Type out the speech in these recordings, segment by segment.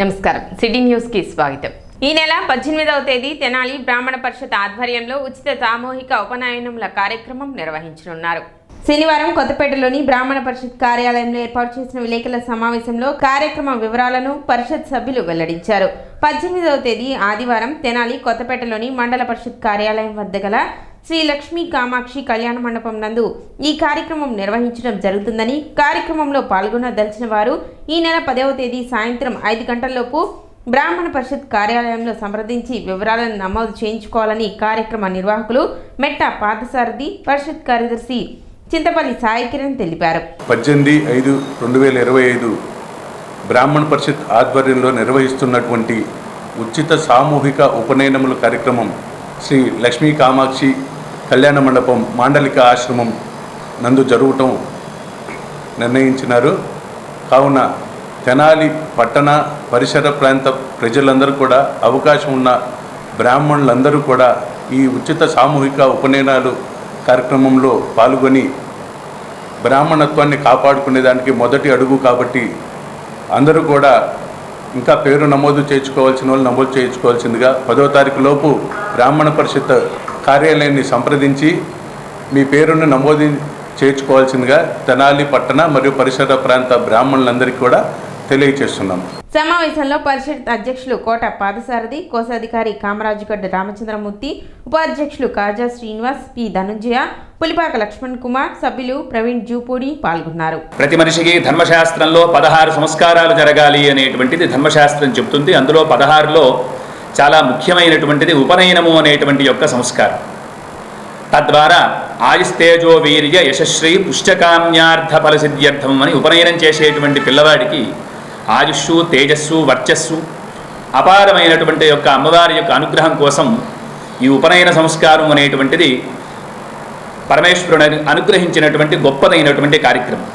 నమస్కారం city news కి స్వాగతం। ఈ నెల 18వ తేదీ తెనాలి బ్రాహ్మణ పరిషత్ ఆధ్వర్యంలో ఉచిత సామూహిక ఉపనయనముల కార్యక్రమం నిర్వహించనున్నారు। శనివారం కొత్తపేటలోని బ్రాహ్మణ పరిషత్ కార్యాలయంలో ఏర్పాటు చేసిన విలేకరుల సమావేశంలో కార్యక్రమ వివరాలను పరిషత్ సభ్యులు వెల్లడించారు। 18వ తేదీ ఆదివారం తెనాలి కొత్తపేటలోని మండల పరిషత్ కార్యాలయం వద్ద గల శ్రీ లక్ష్మీ కామాక్షి కళ్యాణ మండపం నందు ఈ కార్యక్రమం నిర్వహించడం జరుగుతుందని, కార్యక్రమంలో పాల్గొనదలిచిన వారు ఈ నెల 10వ తేదీ సాయంత్రం 5 గంటలలోపు బ్రాహ్మణ పరిషత్ కార్యాలయంలో సంప్రదించి వివరాలను నమోదు చేయించుకోవాలని కార్యక్రమ నిర్వాహకులు మెట్ట పార్థసారథి పరిషత్ కార్యదర్శి చింతపల్లి సాయి కిరణ్ తెలిపారు। 18/5/2025 బ్రాహ్మణ పరిషత్ ఆధ్వర్యంలో నిర్వహిస్తున్నటువంటి ఉచిత సామూహిక ఉపనయనముల కార్యక్రమం శ్రీ లక్ష్మీ కామాక్షి కళ్యాణ మండపం మాండలిక ఆశ్రమం నందు జరగటం నిర్ణయించినారు। కావున తెనాలి పట్టణ పరిసర ప్రాంత ప్రజలందరూ కూడా, అవకాశం ఉన్న బ్రాహ్మణులందరూ కూడా ఈ ఉచిత సామూహిక ఉపనయనాలు కార్యక్రమంలో పాల్గొని బ్రాహ్మణత్వాన్ని కాపాడుకునేదానికి మొదటి అడుగు కాబట్టి అందరూ కూడా ఇంకా పేరు నమోదు చేయించుకోవాల్సిన వాళ్ళు నమోదు చేయించుకోవాల్సిందిగా 10వ తారీఖు లోపు బ్రాహ్మణ పరిషత్ కార్యాలయాన్ని సంప్రదించి మీ పేరును నమోదు చేయించుకోవాల్సిందిగా తెనాలి పట్టణ మరియు పరిసర ప్రాంత బ్రాహ్మణులందరికీ కూడా తెలియజేస్తున్నాం। సమావేశంలో పరిషత్ అధ్యక్షులు కోట పాదసారథి, కోశాధికారి కామరాజుగడ్డ రామచంద్రమూర్తి, ఉపాధ్యక్షులు కాజా శ్రీనివాస్, పి ధనుంజయ, పులిపాక లక్ష్మణ్ కుమార్, సభ్యులు ప్రవీణ్ జూపూడి పాల్గొన్నారు। ప్రతి మనిషికి ధర్మశాస్త్రంలో 16 సంస్కారాలు జరగాలి అనేటువంటిది ధర్మశాస్త్రం చెబుతుంది। అందులో 16లో చాలా ముఖ్యమైనటువంటిది ఉపనయనము అనేటువంటి యొక్క సంస్కారం। తద్వారా ఆయుస్తేజో వీర్య యశశ్రీ పుష్యకామ్యార్థ ఫలసిద్ధ్యర్థం అని ఉపనయనం చేసేటువంటి పిల్లవాడికి ఆయుష్షు, తేజస్సు, వర్చస్సు అపారమైనటువంటి యొక్క అమ్మవారి యొక్క అనుగ్రహం కోసం ఈ ఉపనయన సంస్కారం అనేటువంటిది పరమేశ్వరుని అనుగ్రహించినటువంటి గొప్పదైనటువంటి కార్యక్రమం।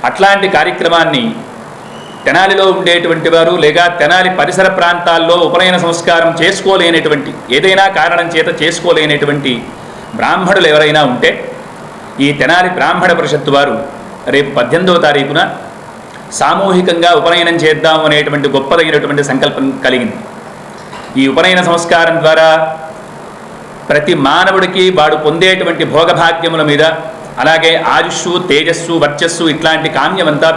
అట్లాంటి కార్యక్రమాన్ని తెనాలిలో ఉండేటువంటి వారు లేక తెనాలి పరిసర ప్రాంతాల్లో ఉపనయన సంస్కారం చేసుకోలేనటువంటి, ఏదైనా కారణం చేత చేసుకోలేనటువంటి బ్రాహ్మణులు ఎవరైనా ఉంటే ఈ తెనాలి బ్రాహ్మణ పరిషత్తు వారు రేపు 18వ తారీఖున సామూహికంగా ఉపనయనం చేద్దాం అనేటువంటి గొప్పదైనటువంటి సంకల్పం కలిగింది। ఈ ఉపనయన సంస్కారం ద్వారా ప్రతి మానవుడికి వాడు పొందేటువంటి భోగభాగ్యముల మీద, అలాగే ఆయుష్షు, తేజస్సు, వర్చస్సు ఇట్లాంటి కామ్యమంతా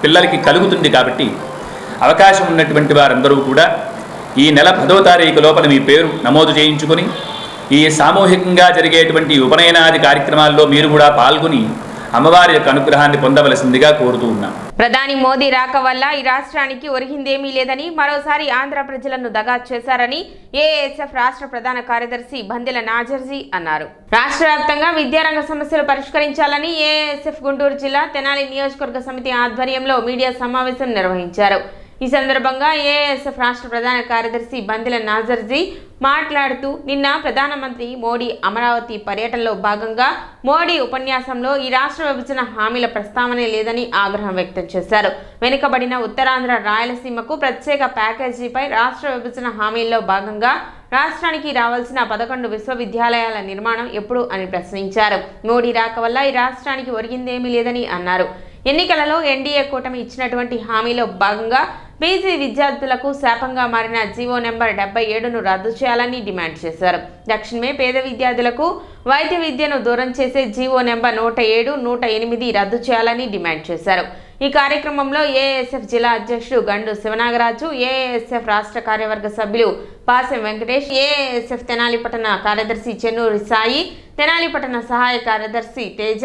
పిల్లలకి కలుగుతుంది। కాబట్టి అవకాశం ఉన్నటువంటి వారందరూ కూడా ఈ నెల 10వ తారీఖు లోపల మీ పేరు నమోదు చేయించుకొని ఈ సామూహికంగా జరిగేటువంటి ఉపనయనాది కార్యక్రమాల్లో మీరు కూడా పాల్గొని అమ్మవారి యొక్క అనుగ్రహాన్ని పొందవలసిందిగా కోరుతూ ఉన్నాం। ప్రధాని మోదీ రాక వల్ల ఈ రాష్ట్రానికి ఒరిగిందేమీ లేదని, మరోసారి ఆంధ్ర ప్రజలను దగా చేశారని ఏఎస్ఎఫ్ రాష్ట్ర ప్రధాన కార్యదర్శి బందెల నాజర్జీ అన్నారు। రాష్ట్ర వ్యాప్తంగా విద్యారంగ సమస్యలు పరిష్కరించాలని ఏఎస్ఎఫ్ గుంటూరు జిల్లా తెనాలి నియోజకవర్గ సమితి ఆధ్వర్యంలో మీడియా సమావేశం నిర్వహించారు। ఈ సందర్భంగా ఏఎస్ఎఫ్ రాష్ట్ర ప్రధాన కార్యదర్శి బందెల నాజర్జీ మాట్లాడుతూ, నిన్న ప్రధానమంత్రి మోడీ అమరావతి పర్యటనలో భాగంగా మోడీ ఉపన్యాసంలో ఈ రాష్ట్ర విభజన హామీల ప్రస్తావనే లేదని ఆగ్రహం వ్యక్తం చేశారు। వెనుకబడిన ఉత్తరాంధ్ర, రాయలసీమకు ప్రత్యేక ప్యాకేజీపై రాష్ట్ర విభజన హామీల్లో భాగంగా రాష్ట్రానికి రావాల్సిన 11 విశ్వవిద్యాలయాల నిర్మాణం ఎప్పుడు అని ప్రశ్నించారు। మోడీ రాక వల్ల ఈ రాష్ట్రానికి ఒరిగిందేమీ లేదని అన్నారు। ఎన్నికలలో ఎన్డీఏ కూటమి ఇచ్చినటువంటి హామీలో భాగంగా బీసీ విద్యార్థులకు శాపంగా మారిన జీవో నెంబర్ 77ను రద్దు చేయాలని డిమాండ్ చేశారు। తక్షణమే పేద విద్యార్థులకు వైద్య విద్యను దూరం చేసే జీవో నెంబర్ 107, 108 రద్దు చేయాలని డిమాండ్ చేశారు। ఈ కార్యక్రమంలో ఏఎస్ఎఫ్ జిల్లా అధ్యక్షుడు గండు శివనాగరాజు, ఏఎస్ఎఫ్ రాష్ట్ర కార్యవర్గ సభ్యులు పాసెం వెంకటేష్, ఏఎస్ఎఫ్ తెనాలి పట్టణ కార్యదర్శి చెన్నూరి సాయి, తెనాలి పట్టణ సహాయ కార్యదర్శి తేజ,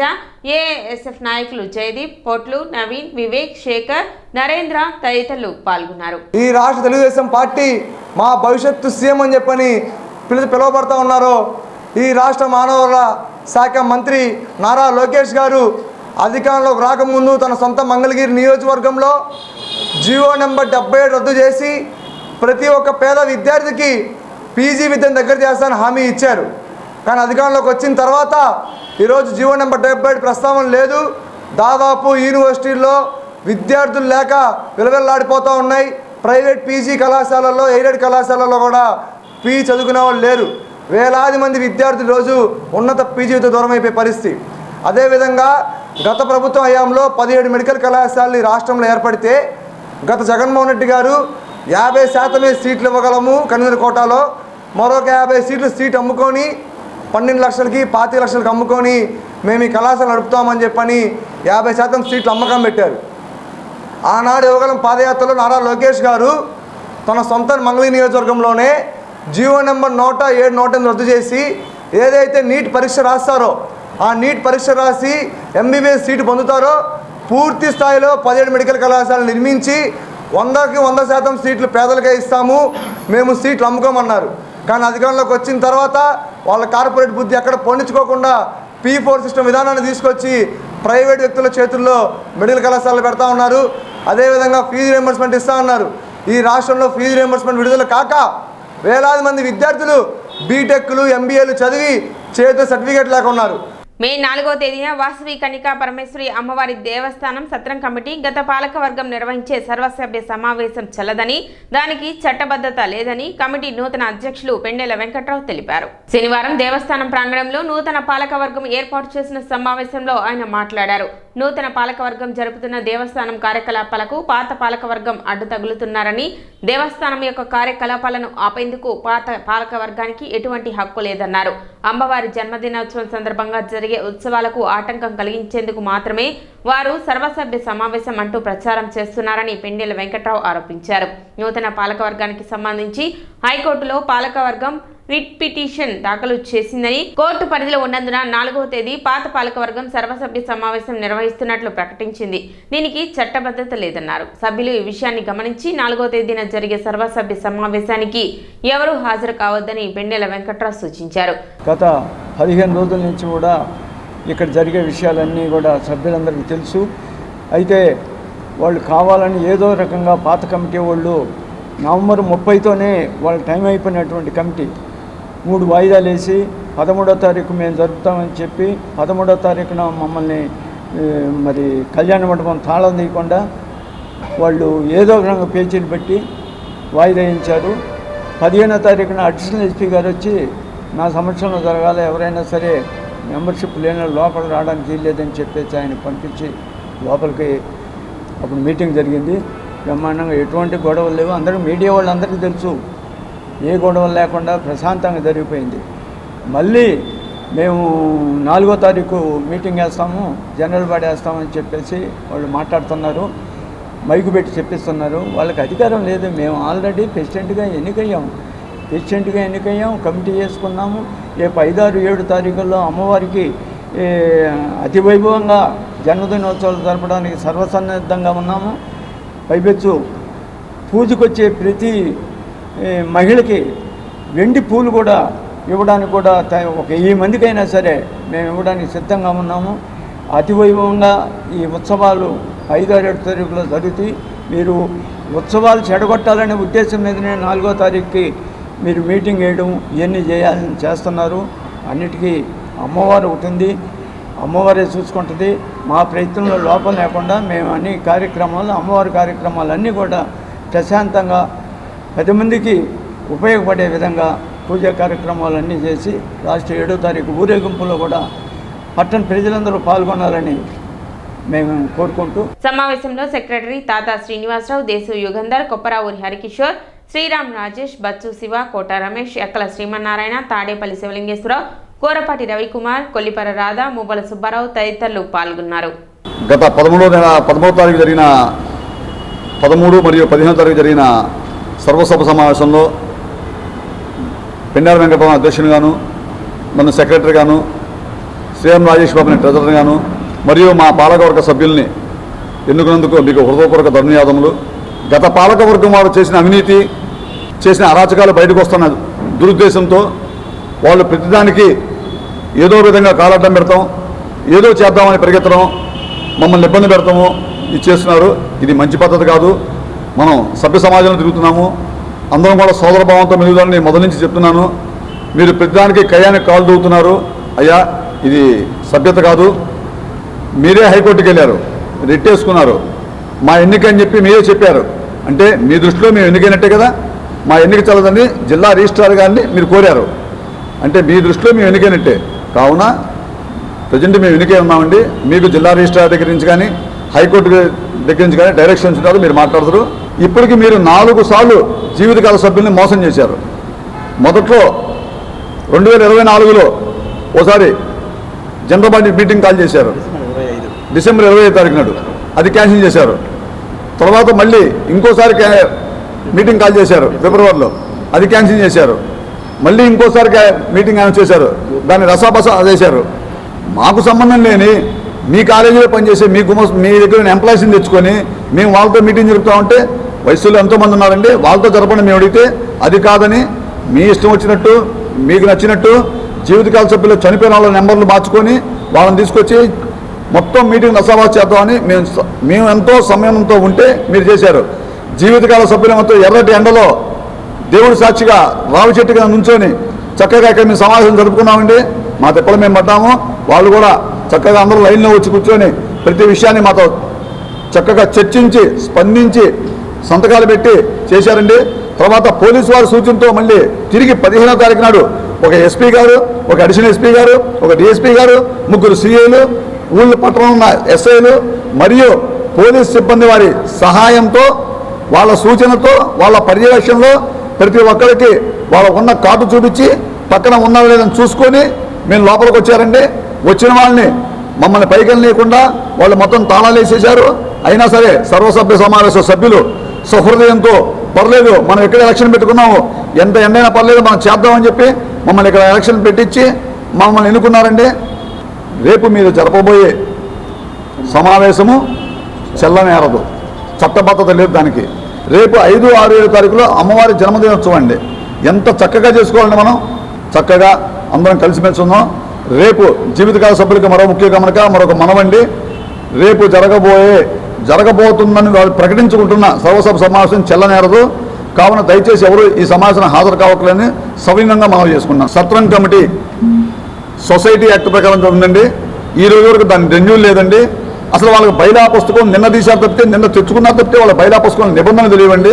ఏఎస్ఎఫ్ నాయకులు జయదీప్, పొట్లు, నవీన్, వివేక్, శేఖర్, నరేంద్ర తదితరులు పాల్గొన్నారు। ఈ రాష్ట్ర తెలుగుదేశం పార్టీ మా భవిష్యత్తు సీఎం అని చెప్పని పిలువబడతా ఉన్నారు। ఈ రాష్ట్ర మానవ శాఖ మంత్రి నారా లోకేష్ గారు అధికారంలోకి రాకముందు తన సొంత మంగళగిరి నియోజకవర్గంలో జీవో నెంబర్ 77 రద్దు చేసి ప్రతి ఒక్క పేద విద్యార్థికి పీజీ విద్యను దగ్గర చేస్తానని హామీ ఇచ్చారు। కానీ అధికారంలోకి వచ్చిన తర్వాత ఈరోజు జీవో నెంబర్ 77 ప్రస్తావన లేదు। దాదాపు యూనివర్సిటీల్లో విద్యార్థులు లేక విలవిల్లాడిపోతూ ఉన్నాయి। ప్రైవేట్ పీజీ కళాశాలల్లో, ఎయిడెడ్ కళాశాలల్లో కూడా పీజీ చదువుకునే వాళ్ళు లేరు। వేలాది మంది విద్యార్థులు రోజు ఉన్నత పీజీతో దూరం అయిపోయే పరిస్థితి। అదేవిధంగా గత ప్రభుత్వం హయాంలో 17 మెడికల్ కళాశాలలు రాష్ట్రంలో ఏర్పడితే గత జగన్మోహన్ రెడ్డి గారు 50% సీట్లు ఇవ్వగలము కన్వీనర్ కోటాలో, మరొక 50 సీట్ అమ్ముకొని 12 లక్షలకి 25 లక్షలకి అమ్ముకొని మేము ఈ కళాశాల నడుపుతామని చెప్పని 50% సీట్లు అమ్మకం పెట్టారు. ఆనాడు యువగలం పాదయాత్రలో నారా లోకేష్ గారు తన సొంత మంగళి నియోజకవర్గంలోనే జీవో నెంబర్ 107, 108 రద్దు చేసి ఏదైతే నీట్ పరీక్ష రాస్తారో ఆ నీట్ పరీక్ష రాసి MBBS సీటు పొందుతారో పూర్తి స్థాయిలో 17 మెడికల్ కళాశాలలు నిర్మించి 100కి 100% సీట్లు పేదలకే ఇస్తాము, మేము సీట్లు అమ్ముకోమన్నారు. కానీ అధికారంలోకి వచ్చిన తర్వాత వాళ్ళ కార్పొరేట్ బుద్ధి ఎక్కడ పొండించుకోకుండా P4 సిస్టమ్ విధానాన్ని తీసుకొచ్చి ప్రైవేట్ వ్యక్తుల చేతుల్లో మెడికల్ కళాశాలలు పెడతా ఉన్నారు. అదేవిధంగా ఫీజు రియంబర్స్మెంట్ ఇస్తూ ఉన్నారు. ఈ రాష్ట్రంలో ఫీజు రియంబర్స్మెంట్ విడుదల కాక వేలాది మంది విద్యార్థులు బీటెక్లు MBAలు చదివి చేతితో సర్టిఫికేట్ లేక ఉన్నారు. మే 4వ తేదీన వాసవి కనికా పరమేశ్వరి అమ్మవారి దేవస్థానం సత్రం కమిటీ గత పాలకవర్గం నిర్వహించే సర్వసభ్య సమావేశం చెల్లదని, దానికి చట్టబద్ధత లేదని కమిటీ నూతన అధ్యక్షులు పెండెల వెంకట్రావు తెలిపారు. శనివారం దేవస్థానం ప్రాంగణంలో నూతన పాలకవర్గం ఏర్పాటు చేసిన సమావేశంలో ఆయన మాట్లాడారు. నూతన పాలకవర్గం జరుపుతున్న దేవస్థానం కార్యకలాపాలకు పాత పాలకవర్గం అడ్డు తగులుతున్నారని, దేవస్థానం యొక్క కార్యకలాపాలను ఆపేందుకు పాత పాలకవర్గానికి ఎటువంటి హక్కు లేదన్నారు. అమ్మవారి జన్మదినోత్సవం సందర్భంగా జరిగే ఉత్సవాలకు ఆటంకం కలిగించేందుకు మాత్రమే వారు సర్వసభ్య సమావేశం అంటూ ప్రచారం చేస్తున్నారని పెండెల వెంకట్రావు ఆరోపించారు. నూతన పాలకవర్గానికి సంబంధించి హైకోర్టులో పాలకవర్గం రిట్ పిటిషన్ దాఖలు చేసిందని, కోర్టు పరిధిలో ఉన్నందున 4వ తేదీ పాత పాలకవర్గం సర్వసభ్య సమావేశం నిర్వహిస్తున్నట్లు ప్రకటించింది. దీనికి చట్టబద్ధత లేదన్నారు. సభ్యులు ఈ విషయాన్ని గమనించి 4వ తేదీన జరిగే సర్వసభ్య సమావేశానికి ఎవరూ హాజరు కావద్దని పెండెల వెంకట్రావు సూచించారు. గత 15 రోజుల నుంచి కూడా ఇక్కడ జరిగే విషయాలన్నీ కూడా సభ్యులందరికీ తెలుసు. అయితే వాళ్ళు కావాలని ఏదో రకంగా పాత కమిటీ వాళ్ళు నవంబర్ 30తోనే వాళ్ళ టైం అయిపోయినటువంటి కమిటీ 3 వాయిదాలు వేసి 13వ తారీఖు మేము జరుపుతామని చెప్పి 13వ తారీఖున మమ్మల్ని మరి కళ్యాణ మండపం తాళం తీయకుండా వాళ్ళు ఏదో రకంగా పేచీలు పెట్టి వాయిదా వేయించారు. 15వ తారీఖున అడిషనల్ ఎస్పీ గారు వచ్చి నా సమక్షంలో జరగాలి, ఎవరైనా సరే మెంబర్షిప్ లేని లోపల రావడానికి వీల్లేదని చెప్పేసి ఆయన పంపించి లోపలికి అప్పుడు మీటింగ్ జరిగింది. బ్రహ్మాండంగా ఎటువంటి గొడవలు లేవు. అందరూ మీడియా వాళ్ళందరికీ తెలుసు, ఏ గొడవలు లేకుండా ప్రశాంతంగా జరిగిపోయింది. మళ్ళీ మేము 4వ తారీఖు మీటింగ్ వేస్తాము, జనరల్ బాడీ వేస్తామని చెప్పేసి వాళ్ళు మాట్లాడుతున్నారు, మైకు పెట్టి చెప్పిస్తున్నారు. వాళ్ళకి అధికారం లేదు. మేము ఆల్రెడీ ప్రెసిడెంట్గా ఎన్నికయ్యాం, కమిటీ చేసుకున్నాము. రేపు 5, 6, 7 తారీఖుల్లో అమ్మవారికి అతి వైభవంగా జన్మదినోత్సవాలు జరపడానికి సర్వసన్నద్ధంగా ఉన్నాము. పైపెచ్చు పూజకొచ్చే ప్రతి మహిళకి వెండి పూలు కూడా ఇవ్వడానికి కూడా ఒక 1000 మందికైనా సరే మేము ఇవ్వడానికి సిద్ధంగా ఉన్నాము. అతి వైభవంగా ఈ ఉత్సవాలు 5, 6, 7 తారీఖులో జరుగుతాయి. మీరు ఉత్సవాలు చెడగొట్టాలనే ఉద్దేశం మీదనే 4వ తారీఖుకి మీరు మీటింగ్ వేయడం ఇవన్నీ చేయాలని చేస్తున్నారు. అన్నిటికీ అమ్మవారు ఉంటుంది, అమ్మవారే చూసుకుంటుంది. మా ప్రయత్నంలో లోపం లేకుండా మేము అన్ని కార్యక్రమాలు, అమ్మవారి కార్యక్రమాలన్నీ కూడా ప్రశాంతంగా 10 మందికి ఉపయోగపడే విధంగా పూజా కార్యక్రమాలన్నీ చేసి లాస్ట్ 7వ తారీఖు ఊరేగింపులో కూడా పట్టణ ప్రజలందరూ పాల్గొనాలని మేము కోరుకుంటూ సమావేశంలో సెక్రటరీ తాతా శ్రీనివాసరావు, దేశు యుగంధర్, కొప్పరావూరి హరికిషోర్, శ్రీరామ్ రాజేష్, బచ్చు శివ, కోట రమేష్, ఎక్కల శ్రీమన్నారాయణ, తాడేపల్లి శివలింగేశ్వరరావు, కోరపాటి రవికుమార్, కొల్లిపర రాధా, ముబ్బల సుబ్బారావు తదితరులు పాల్గొన్నారు. గత 13వ తారీఖు జరిగిన 13 మరియు 15వ తారీఖు జరిగిన సర్వసభ సమావేశంలో పెండెల వెంకటరావు అధ్యక్షునిగాను, నన్ను సెక్రటరీగాను, శ్రీరామ్ రాజేష్ బాబుని ట్రెజరర్గాను మరియు మా పాలకవర్గ సభ్యుల్ని ఎన్నుకున్నందుకు మీకు హృదయపూర్వక ధన్యవాదములు. గత పాలకవర్గం వారు చేసిన అవినీతి, చేసిన అరాచకాలు బయటకు వస్తున్న దురుద్దేశంతో వాళ్ళు ప్రతిదానికి ఏదో విధంగా కాలడ్డం పెడతాం, ఏదో చేద్దామని పరిగెత్తడం, మమ్మల్ని ఇబ్బంది పెడతాము, ఇది చేస్తున్నారు. ఇది మంచి పద్ధతి కాదు. మనం సభ్య సమాజంలో తిరుగుతున్నాము, అందరం కూడా సోదరభావంతో మెలుగుదాన్ని మొదటి నుంచి చెప్తున్నాను. మీరు ప్రతిదానికి కయ్యానికి కాలు దూకుతున్నారు. అయ్యా, ఇది సభ్యత కాదు. మీరే హైకోర్టుకి వెళ్ళారు, రెట్టేసుకున్నారు. మా ఎన్నిక అని చెప్పి మీరే చెప్పారు. అంటే మీ దృష్టిలో మేము ఎన్నికైనట్టే కదా. మా ఎన్నిక చల్లదని జిల్లా రిజిస్ట్రార్ గారిని మీరు కోరారు. అంటే మీ దృష్టిలో మేము ఎన్నికైనట్టే. కావున ప్రజెంట్ మేము ఎన్నికై ఉన్నామండి. మీకు జిల్లా రిజిస్ట్రార్ దగ్గర నుంచి కానీ హైకోర్టు దగ్గర నుంచి కానీ డైరెక్షన్స్ ఉన్నారు, మీరు మాట్లాడతారు. ఇప్పటికి మీరు 4 సార్లు జీవితకాల సభ్యుల్ని మోసం చేశారు. మొదట్లో 2024లో ఓసారి జనరల్ బాడీ మీటింగ్ కాల్ చేశారు, డిసెంబర్ 25 తారీఖు నాడు. అది క్యాన్సిల్ చేశారు. తర్వాత మళ్ళీ ఇంకోసారి మీటింగ్ కాల్ చేశారు ఫిబ్రవరిలో, అది క్యాన్సిల్ చేశారు. మళ్ళీ ఇంకోసారి మీటింగ్ అనౌన్స్ చేశారు, దాన్ని రసాబస చేశారు. మాకు సంబంధం లేని మీ కాలేజీలో పనిచేసే మీ దగ్గర ఎంప్లాయీస్ని తెచ్చుకొని మేము వాళ్ళతో మీటింగ్ జరుపుతూ ఉంటే వయసులో ఎంతోమంది ఉన్నారండి, వాళ్ళతో జరపండి మేము అడిగితే అది కాదని మీ ఇష్టం వచ్చినట్టు మీకు నచ్చినట్టు జీవితకాల సభ్యులు చనిపోయిన వాళ్ళ నెంబర్లు మార్చుకొని వాళ్ళని తీసుకొచ్చి మొత్తం మీటింగ్ రసాబాస్ చేద్దామని మేము ఎంతో సమయంతో ఉంటే మీరు చేశారు. జీవితకాల సభ్యులతో ఎర్రటి ఎండలో దేవుడి సాక్షిగా రావి చెట్టుగా నుంచొని చక్కగా ఇక్కడ మేము సమావేశం జరుపుకున్నామండి. మా తిప్పలు మేము పడ్డాము, వాళ్ళు కూడా చక్కగా అందరూ లైన్లో వచ్చి కూర్చొని ప్రతి విషయాన్ని మాతో చక్కగా చర్చించి స్పందించి సంతకాలు పెట్టి చేశారండి. తర్వాత పోలీసు వారి సూచనతో మళ్ళీ తిరిగి 15వ తారీఖు నాడు ఒక ఎస్పీ గారు, ఒక అడిషనల్ ఎస్పీ గారు, ఒక డిఎస్పీ గారు, 3 సిఐలు, ఊళ్ళో పట్టణంలో ఉన్న ఎస్ఐలు మరియు పోలీస్ సిబ్బంది వారి సహాయంతో వాళ్ళ సూచనతో వాళ్ళ పర్యవేక్షణలో ప్రతి ఒక్కరికి వాళ్ళ ఉన్న కార్డు చూపించి పక్కన ఉన్నా లేదని చూసుకొని మేము లోపలికి వచ్చారండి. వచ్చిన వాళ్ళని మమ్మల్ని పైకి వెళ్ళనీయకుండా వాళ్ళు మొత్తం తాళాలు వేసేశారు. అయినా సరే సర్వసభ్య సమావేశ సభ్యులు సహృదయంతో పర్లేదు మనం ఎక్కడ ఎలక్షన్ పెట్టుకున్నాము, ఎంత ఎండైనా పర్లేదు మనం చేద్దామని చెప్పి మమ్మల్ని ఇక్కడ ఎలక్షన్ పెట్టించి మమ్మల్ని ఎన్నుకున్నారండి. రేపు మీరు జరపబోయే సమావేశము చెల్లనేరదు, చట్టబద్ధత లేదు దానికి. రేపు 5, 6, 7 తారీఖులో అమ్మవారి జన్మదినోత్సవం అండి. ఎంత చక్కగా చేసుకోవాలండి, మనం చక్కగా అందరం కలిసిమెలిసి ఉన్నాం. రేపు జీవితకాల సభ్యులకి మరో ముఖ్య గమనిక, మరొక మనవండి. రేపు జరగబోతుందని వాళ్ళు ప్రకటించుకుంటున్న సర్వసభ సమావేశం చెల్లనేరదు. కావున దయచేసి ఎవరు ఈ సమావేశం హాజరు కావట్లేదని సవినయంగా మనం చేసుకున్నాం. సత్రం కమిటీ సొసైటీ యాక్ట్ ప్రకారం ఉందండి. ఈ రోజు వరకు దాని రెన్యూల్ లేదండి. అసలు వాళ్ళకి బైలా పుస్తకం నిన్న తీశారు తప్పితే, నిన్న తెచ్చుకున్నారు తప్పితే వాళ్ళ బైలా పుస్తకం నిబంధనలు తెలియవండి.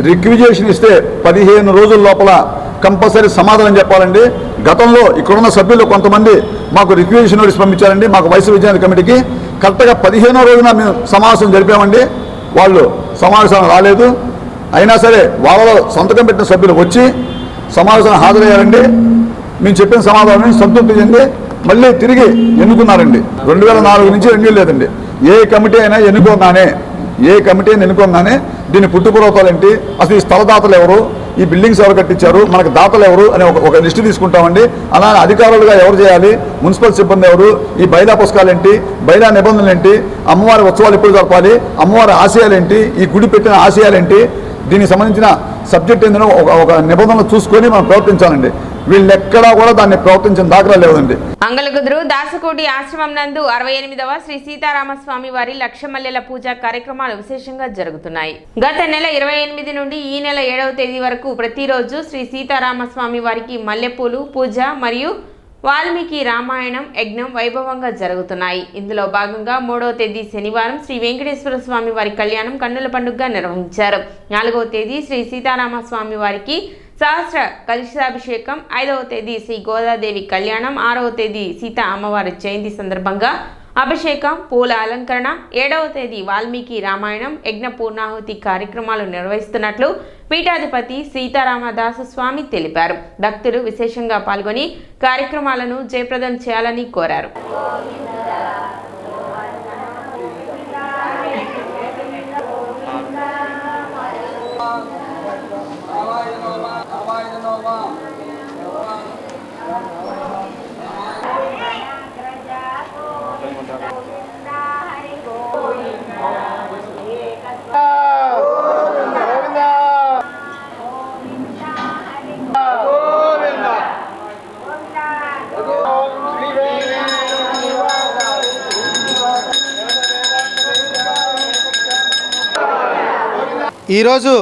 రిక్విజేషన్ ఇస్తే 15 రోజుల లోపల కంపల్సరీ సమాధానం చెప్పాలండి. గతంలో ఇక్కడున్న సభ్యులు కొంతమంది మాకు రిక్విజేషన్ నోటీస్ పంపించారండి మాకు వయసు విజ్ఞాన కమిటీకి. కరెక్ట్గా 15వ రోజున మేము సమావేశం జరిపామండి. వాళ్ళు సమావేశం రాలేదు. అయినా సరే వాళ్ళలో సంతకం పెట్టిన సభ్యులు వచ్చి సమావేశం హాజరయ్యారండి. మేము చెప్పిన సమాధానాన్ని సంతృప్తి చెంది మళ్ళీ తిరిగి ఎన్నుకున్నారండి. 2004 నుంచి రెన్యూ లేదండి. ఏ కమిటీ అయినా ఎన్నుకోగానే దీని పుట్టుపూర్వతాలు ఏంటి, అసలు ఈ స్థలదాతలు ఎవరు, ఈ బిల్డింగ్స్ ఎవరు కట్టించారు, మనకు దాతలు ఎవరు అని ఒక లిస్టు తీసుకుంటామండి. అలానే అధికారులుగా ఎవరు చేయాలి, మున్సిపల్ సిబ్బంది ఎవరు, ఈ బైలా పుస్తకాలు ఏంటి, బైలా నిబంధనలు ఏంటి, అమ్మవారి ఉత్సవాలు ఎప్పుడు జరపాలి, అమ్మవారి ఆశయాలు ఏంటి, ఈ గుడి పెట్టిన ఆశయాలు ఏంటి, దీనికి సంబంధించిన సబ్జెక్ట్ ఏంటో ఒక నిబంధనలు చూసుకొని మనం ప్రవర్తించాలండి. వీళ్ళెక్కడా కూడా దాన్ని ప్రవర్తించిన దాఖలా లేదండి. అంగలకుదురు దాసకోటి ఆశ్రమం నందు 68వ శ్రీ సీతారామస్వామి వారి లక్షమల్లెల పూజా కార్యక్రమాలు విశేషంగా జరుగుతున్నాయి. గత నెల 28 నుండి ఈ నెల 7వ తేదీ వరకు ప్రతిరోజు శ్రీ సీతారామస్వామి వారికి మల్లెపూలు పూజ మరియు వాల్మీకి రామాయణం యజ్ఞం వైభవంగా జరుగుతున్నాయి. ఇందులో భాగంగా 3వ తేదీ శనివారం శ్రీ వెంకటేశ్వర స్వామి వారి కళ్యాణం కన్నుల పండుగగా నిర్వహించారు. 4వ తేదీ శ్రీ సీతారామస్వామి వారికి సహస్ర కలశాభిషేకం, 5వ తేదీ శ్రీ గోదాదేవి కళ్యాణం, 6వ తేదీ సీతా అమ్మవారి జయంతి సందర్భంగా అభిషేకం, పూల అలంకరణ, 7వ తేదీ వాల్మీకి రామాయణం యజ్ఞ పూర్ణాహుతి కార్యక్రమాలు నిర్వహిస్తున్నట్లు పీఠాధిపతి సీతారామదాస స్వామి తెలిపారు. భక్తులు విశేషంగా పాల్గొని కార్యక్రమాలను జయప్రదం చేయాలని కోరారు. ఈరోజు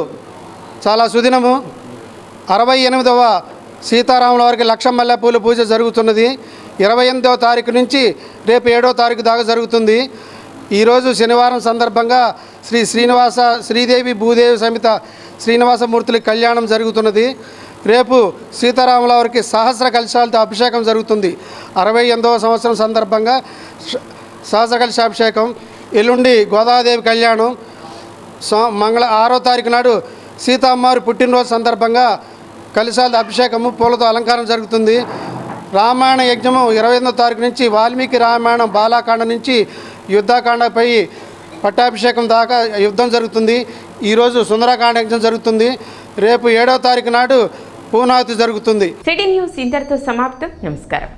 చాలా సుదినము. 68వ సీతారాముల వారికి లక్షమల్లె పూల పూజ జరుగుతున్నది. 28వ తారీఖు నుంచి రేపు 7వ తారీఖు దాకా జరుగుతుంది. ఈరోజు శనివారం సందర్భంగా శ్రీదేవి భూదేవి సమేత శ్రీనివాసమూర్తుల కళ్యాణం జరుగుతున్నది. రేపు సీతారాముల వారికి సహస్ర కలశాలతో అభిషేకం జరుగుతుంది. 68వ సంవత్సరం సందర్భంగా సహస్ర కలశాభిషేకం. ఎల్లుండి గోదాదేవి కళ్యాణం. 6వ తారీఖు నాడు సీతమ్మవారి పుట్టినరోజు సందర్భంగా కలిశాల అభిషేకము పూలతో అలంకారం జరుగుతుంది. రామాయణ యజ్ఞము 28వ తారీఖు నుంచి వాల్మీకి రామాయణం బాలాకాండ నుంచి యుద్ధకాండపై పట్టాభిషేకం దాకా యుద్ధం జరుగుతుంది. ఈరోజు సుందరకాండ యజ్ఞం జరుగుతుంది. రేపు 7వ తారీఖు నాడు పూర్ణాహుతి జరుగుతుంది. సిటీ న్యూస్ ఇంతటితో సమాప్తం. నమస్కారం.